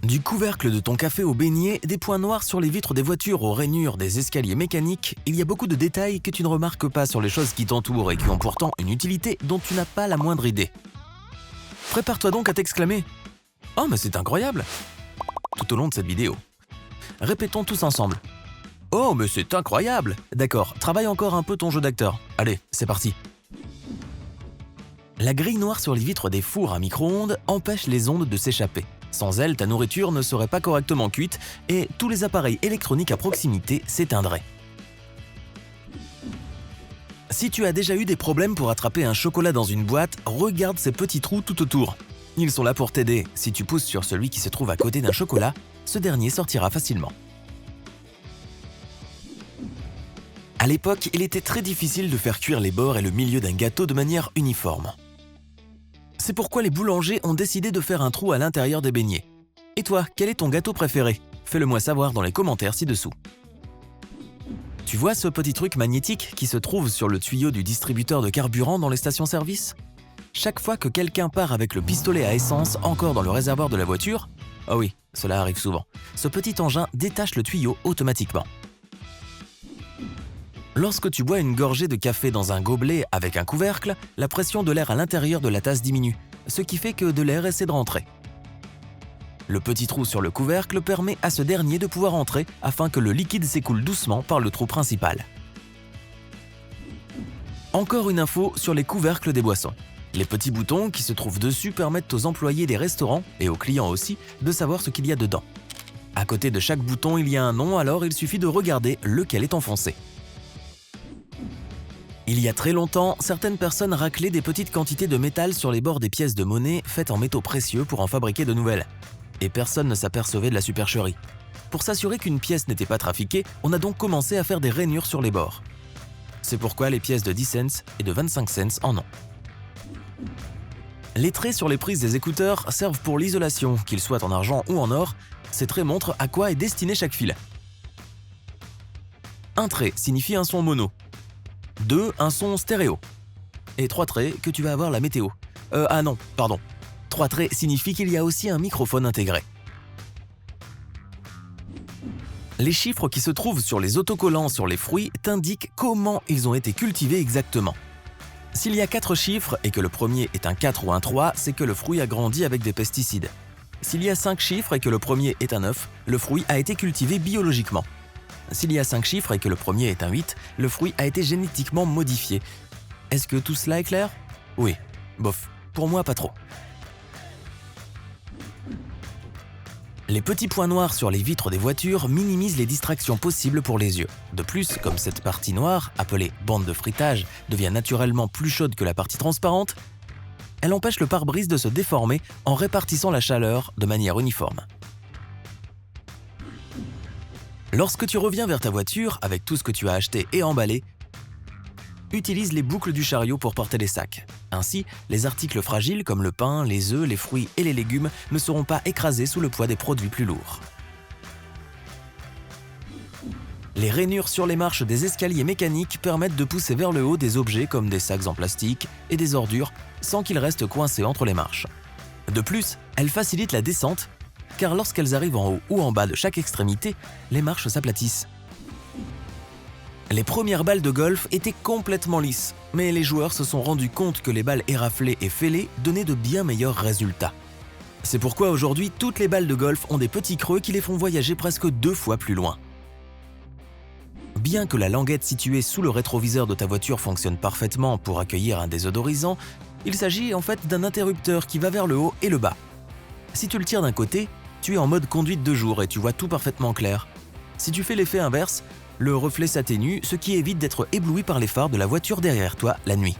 Du couvercle de ton café au beignet, des points noirs sur les vitres des voitures aux rainures des escaliers mécaniques, il y a beaucoup de détails que tu ne remarques pas sur les choses qui t'entourent et qui ont pourtant une utilité dont tu n'as pas la moindre idée. Prépare-toi donc à t'exclamer « Oh mais c'est incroyable !» tout au long de cette vidéo. Répétons tous ensemble. « Oh mais c'est incroyable !» D'accord, travaille encore un peu ton jeu d'acteur. Allez, c'est parti. La grille noire sur les vitres des fours à micro-ondes empêche les ondes de s'échapper. Sans elle, ta nourriture ne serait pas correctement cuite et tous les appareils électroniques à proximité s'éteindraient. Si tu as déjà eu des problèmes pour attraper un chocolat dans une boîte, regarde ces petits trous tout autour. Ils sont là pour t'aider. Si tu pousses sur celui qui se trouve à côté d'un chocolat, ce dernier sortira facilement. À l'époque, il était très difficile de faire cuire les bords et le milieu d'un gâteau de manière uniforme. C'est pourquoi les boulangers ont décidé de faire un trou à l'intérieur des beignets. Et toi, quel est ton gâteau préféré? Fais-le-moi savoir dans les commentaires ci-dessous. Tu vois ce petit truc magnétique qui se trouve sur le tuyau du distributeur de carburant dans les stations-service? Chaque fois que quelqu'un part avec le pistolet à essence encore dans le réservoir de la voiture, oh oui, cela arrive souvent, ce petit engin détache le tuyau automatiquement. Lorsque tu bois une gorgée de café dans un gobelet avec un couvercle, la pression de l'air à l'intérieur de la tasse diminue, ce qui fait que de l'air essaie de rentrer. Le petit trou sur le couvercle permet à ce dernier de pouvoir entrer afin que le liquide s'écoule doucement par le trou principal. Encore une info sur les couvercles des boissons. Les petits boutons qui se trouvent dessus permettent aux employés des restaurants, et aux clients aussi, de savoir ce qu'il y a dedans. À côté de chaque bouton, il y a un nom, alors il suffit de regarder lequel est enfoncé. Il y a très longtemps, certaines personnes raclaient des petites quantités de métal sur les bords des pièces de monnaie faites en métaux précieux pour en fabriquer de nouvelles. Et personne ne s'apercevait de la supercherie. Pour s'assurer qu'une pièce n'était pas trafiquée, on a donc commencé à faire des rainures sur les bords. C'est pourquoi les pièces de 10 cents et de 25 cents en ont. Les traits sur les prises des écouteurs servent pour l'isolation, qu'ils soient en argent ou en or. Ces traits montrent à quoi est destiné chaque fil. Un trait signifie un son mono. 2, un son stéréo. Et 3 traits que tu vas avoir la météo. 3 traits signifient qu'il y a aussi un microphone intégré. Les chiffres qui se trouvent sur les autocollants sur les fruits t'indiquent comment ils ont été cultivés exactement. S'il y a 4 chiffres et que le premier est un 4 ou un 3, c'est que le fruit a grandi avec des pesticides. S'il y a 5 chiffres et que le premier est un 9, le fruit a été cultivé biologiquement. S'il y a 5 chiffres et que le premier est un 8, le fruit a été génétiquement modifié. Est-ce que tout cela est clair? Oui, bof, pour moi pas trop. Les petits points noirs sur les vitres des voitures minimisent les distractions possibles pour les yeux. De plus, comme cette partie noire, appelée bande de frittage, devient naturellement plus chaude que la partie transparente, elle empêche le pare-brise de se déformer en répartissant la chaleur de manière uniforme. Lorsque tu reviens vers ta voiture avec tout ce que tu as acheté et emballé, utilise les boucles du chariot pour porter les sacs. Ainsi, les articles fragiles comme le pain, les œufs, les fruits et les légumes ne seront pas écrasés sous le poids des produits plus lourds. Les rainures sur les marches des escaliers mécaniques permettent de pousser vers le haut des objets comme des sacs en plastique et des ordures sans qu'ils restent coincés entre les marches. De plus, elles facilitent la descente car lorsqu'elles arrivent en haut ou en bas de chaque extrémité, les marches s'aplatissent. Les premières balles de golf étaient complètement lisses, mais les joueurs se sont rendus compte que les balles éraflées et fêlées donnaient de bien meilleurs résultats. C'est pourquoi aujourd'hui, toutes les balles de golf ont des petits creux qui les font voyager presque 2 fois plus loin. Bien que la languette située sous le rétroviseur de ta voiture fonctionne parfaitement pour accueillir un désodorisant, il s'agit en fait d'un interrupteur qui va vers le haut et le bas. Si tu le tires d'un côté, tu es en mode conduite de jour et tu vois tout parfaitement clair. Si tu fais l'effet inverse, le reflet s'atténue, ce qui évite d'être ébloui par les phares de la voiture derrière toi la nuit.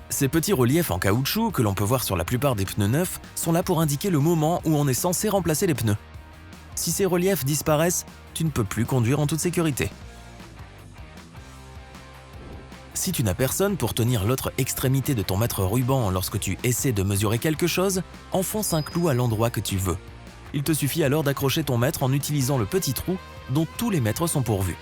Ces petits reliefs en caoutchouc que l'on peut voir sur la plupart des pneus neufs sont là pour indiquer le moment où on est censé remplacer les pneus. Si ces reliefs disparaissent, tu ne peux plus conduire en toute sécurité. Si tu n'as personne pour tenir l'autre extrémité de ton mètre ruban lorsque tu essaies de mesurer quelque chose, enfonce un clou à l'endroit que tu veux. Il te suffit alors d'accrocher ton mètre en utilisant le petit trou dont tous les mètres sont pourvus.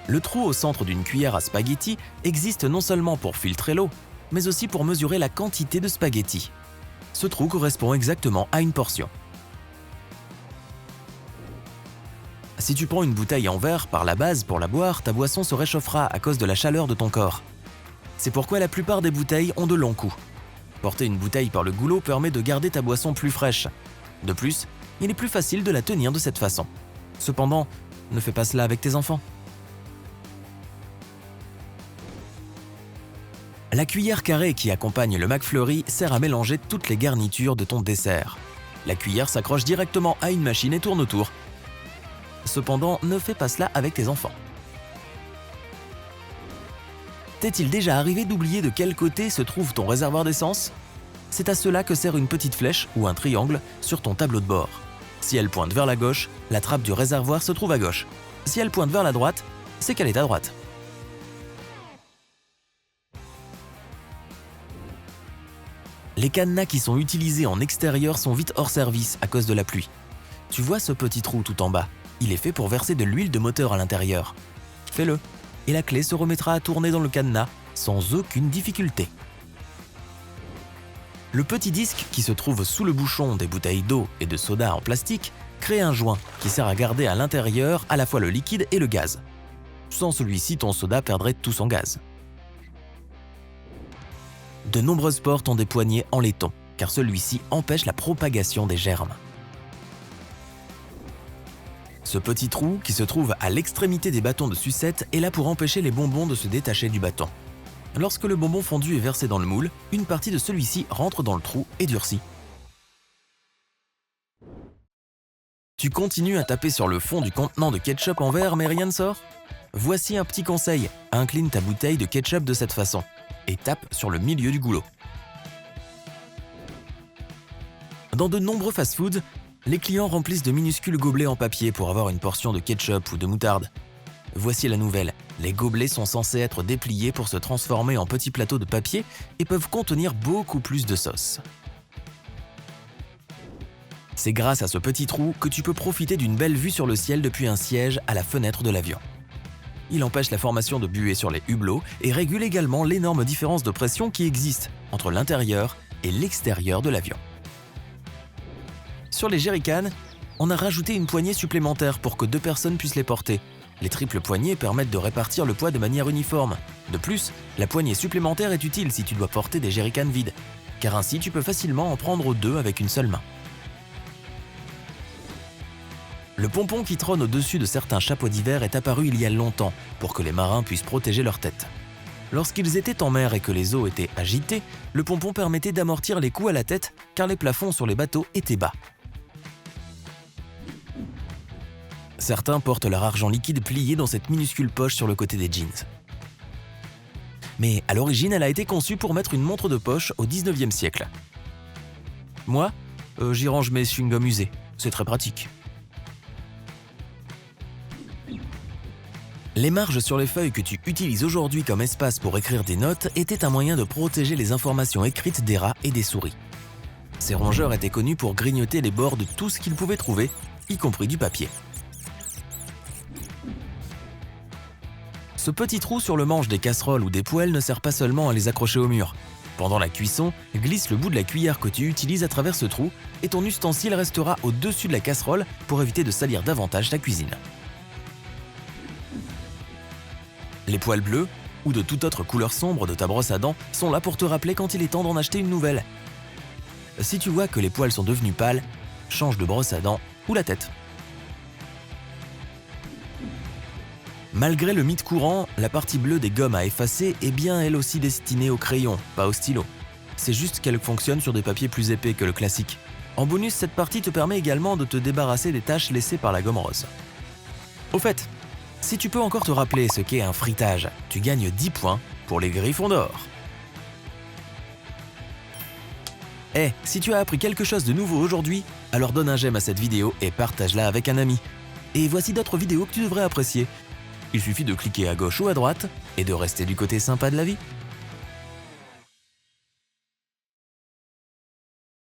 Le trou au centre d'une cuillère à spaghetti existe non seulement pour filtrer l'eau, mais aussi pour mesurer la quantité de spaghetti. Ce trou correspond exactement à une portion. Si tu prends une bouteille en verre par la base pour la boire, ta boisson se réchauffera à cause de la chaleur de ton corps. C'est pourquoi la plupart des bouteilles ont de longs coups. Porter une bouteille par le goulot permet de garder ta boisson plus fraîche. De plus, il est plus facile de la tenir de cette façon. Cependant, ne fais pas cela avec tes enfants. La cuillère carrée qui accompagne le McFlurry sert à mélanger toutes les garnitures de ton dessert. La cuillère s'accroche directement à une machine et tourne autour. Cependant, ne fais pas cela avec tes enfants. T'est-il déjà arrivé d'oublier de quel côté se trouve ton réservoir d'essence? C'est à cela que sert une petite flèche ou un triangle sur ton tableau de bord. Si elle pointe vers la gauche, la trappe du réservoir se trouve à gauche. Si elle pointe vers la droite, c'est qu'elle est à droite. Les cadenas qui sont utilisés en extérieur sont vite hors service à cause de la pluie. Tu vois ce petit trou tout en bas? Il est fait pour verser de l'huile de moteur à l'intérieur. Fais-le, et la clé se remettra à tourner dans le cadenas sans aucune difficulté. Le petit disque qui se trouve sous le bouchon des bouteilles d'eau et de soda en plastique crée un joint qui sert à garder à l'intérieur à la fois le liquide et le gaz. Sans celui-ci, ton soda perdrait tout son gaz. De nombreuses portes ont des poignées en laiton, car celui-ci empêche la propagation des germes. Ce petit trou, qui se trouve à l'extrémité des bâtons de sucette, est là pour empêcher les bonbons de se détacher du bâton. Lorsque le bonbon fondu est versé dans le moule, une partie de celui-ci rentre dans le trou et durcit. Tu continues à taper sur le fond du contenant de ketchup en verre, mais rien ne sort? Voici un petit conseil, incline ta bouteille de ketchup de cette façon et tape sur le milieu du goulot. Dans de nombreux fast-foods, les clients remplissent de minuscules gobelets en papier pour avoir une portion de ketchup ou de moutarde. Voici la nouvelle, les gobelets sont censés être dépliés pour se transformer en petits plateaux de papier et peuvent contenir beaucoup plus de sauce. C'est grâce à ce petit trou que tu peux profiter d'une belle vue sur le ciel depuis un siège à la fenêtre de l'avion. Il empêche la formation de buée sur les hublots et régule également l'énorme différence de pression qui existe entre l'intérieur et l'extérieur de l'avion. Sur les jerrycans, on a rajouté une poignée supplémentaire pour que 2 personnes puissent les porter. Les triples poignées permettent de répartir le poids de manière uniforme. De plus, la poignée supplémentaire est utile si tu dois porter des jerrycans vides, car ainsi tu peux facilement en prendre 2 avec une seule main. Le pompon qui trône au-dessus de certains chapeaux d'hiver est apparu il y a longtemps pour que les marins puissent protéger leur tête. Lorsqu'ils étaient en mer et que les eaux étaient agitées, le pompon permettait d'amortir les coups à la tête car les plafonds sur les bateaux étaient bas. Certains portent leur argent liquide plié dans cette minuscule poche sur le côté des jeans. Mais à l'origine, elle a été conçue pour mettre une montre de poche au 19e siècle. Moi, j'y range mes chewing-gums usés, c'est très pratique. Les marges sur les feuilles que tu utilises aujourd'hui comme espace pour écrire des notes étaient un moyen de protéger les informations écrites des rats et des souris. Ces rongeurs étaient connus pour grignoter les bords de tout ce qu'ils pouvaient trouver, y compris du papier. Ce petit trou sur le manche des casseroles ou des poêles ne sert pas seulement à les accrocher au mur. Pendant la cuisson, glisse le bout de la cuillère que tu utilises à travers ce trou et ton ustensile restera au-dessus de la casserole pour éviter de salir davantage ta cuisine. Les poils bleus, ou de toute autre couleur sombre de ta brosse à dents, sont là pour te rappeler quand il est temps d'en acheter une nouvelle. Si tu vois que les poils sont devenus pâles, change de brosse à dents ou la tête. Malgré le mythe courant, la partie bleue des gommes à effacer est bien elle aussi destinée au crayon, pas au stylo. C'est juste qu'elle fonctionne sur des papiers plus épais que le classique. En bonus, cette partie te permet également de te débarrasser des taches laissées par la gomme rose. Au fait, si tu peux encore te rappeler ce qu'est un frittage, tu gagnes 10 points pour les Griffons d'or. Si tu as appris quelque chose de nouveau aujourd'hui, alors donne un j'aime à cette vidéo et partage-la avec un ami. Et voici d'autres vidéos que tu devrais apprécier. Il suffit de cliquer à gauche ou à droite et de rester du côté sympa de la vie.